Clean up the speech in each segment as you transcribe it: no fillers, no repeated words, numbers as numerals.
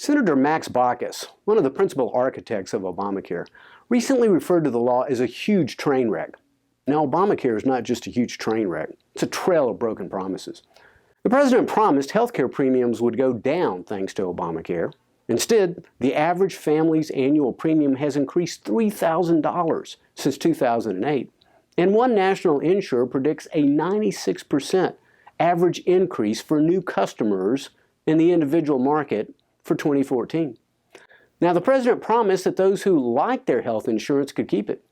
Senator Max Baucus, one of the principal architects of Obamacare, recently referred to the law as a huge train wreck. Now, Obamacare is not just a huge train wreck. It's a trail of broken promises. The president promised health care premiums would go down thanks to Obamacare. Instead, the average family's annual premium has increased $3,000 since 2008, and one national insurer predicts a 96% average increase for new customers in the individual market for 2014. Now, the president promised that those who liked their health insurance could keep it.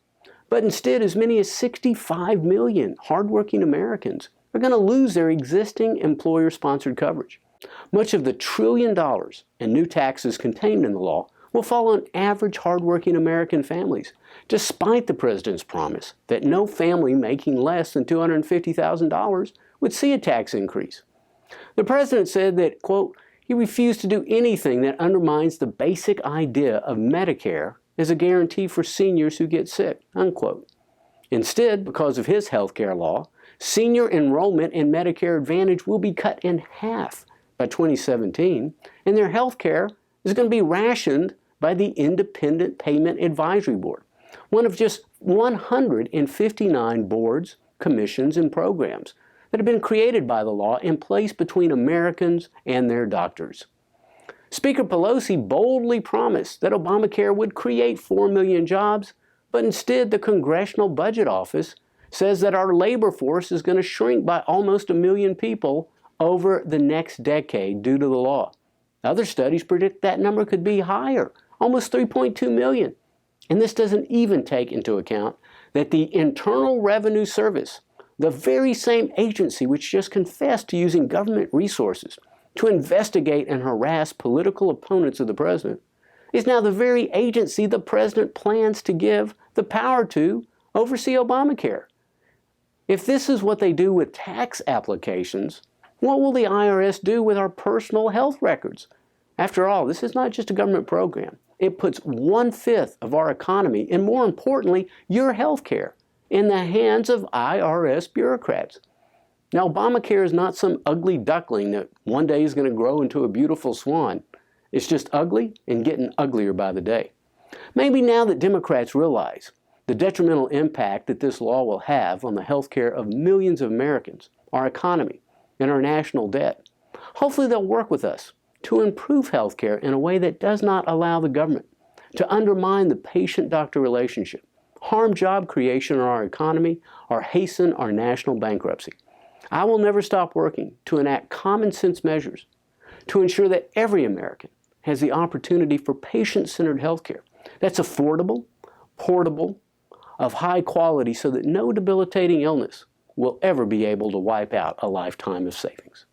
But instead, as many as 65 million hardworking Americans are going to lose their existing employer-sponsored coverage. Much of the $1 trillion in new taxes contained in the law will fall on average hardworking American families, despite the president's promise that no family making less than $250,000 would see a tax increase. The president said that, quote, he refused to do anything that undermines the basic idea of Medicare as a guarantee for seniors who get sick, unquote. Instead, because of his health care law, senior enrollment in Medicare Advantage will be cut in half by 2017, and their health care is going to be rationed by the Independent Payment Advisory Board, one of just 159 boards, commissions, and programs that have been created by the law in place between Americans and their doctors. Speaker Pelosi boldly promised that Obamacare would create 4 million jobs, but instead the Congressional Budget Office says that our labor force is going to shrink by almost 1 million people over the next decade due to the law. Other studies predict that number could be higher, almost 3.2 million. And this doesn't even take into account that the Internal Revenue Service, the very same agency which just confessed to using government resources to investigate and harass political opponents of the president, is now the very agency the president plans to give the power to oversee Obamacare. If this is what they do with tax applications, what will the IRS do with our personal health records? After all, this is not just a government program. It puts 1/5 of our economy, and more importantly, your health care, in the hands of IRS bureaucrats. Now, Obamacare is not some ugly duckling that one day is going to grow into a beautiful swan. It's just ugly and getting uglier by the day. Maybe now that Democrats realize the detrimental impact that this law will have on the health care of millions of Americans, our economy, and our national debt, hopefully they'll work with us to improve health care in a way that does not allow the government to undermine the patient-doctor relationship, harm job creation in our economy, or hasten our national bankruptcy. I will never stop working to enact common sense measures to ensure that every American has the opportunity for patient-centered health care that's affordable, portable, of high quality so that no debilitating illness will ever be able to wipe out a lifetime of savings.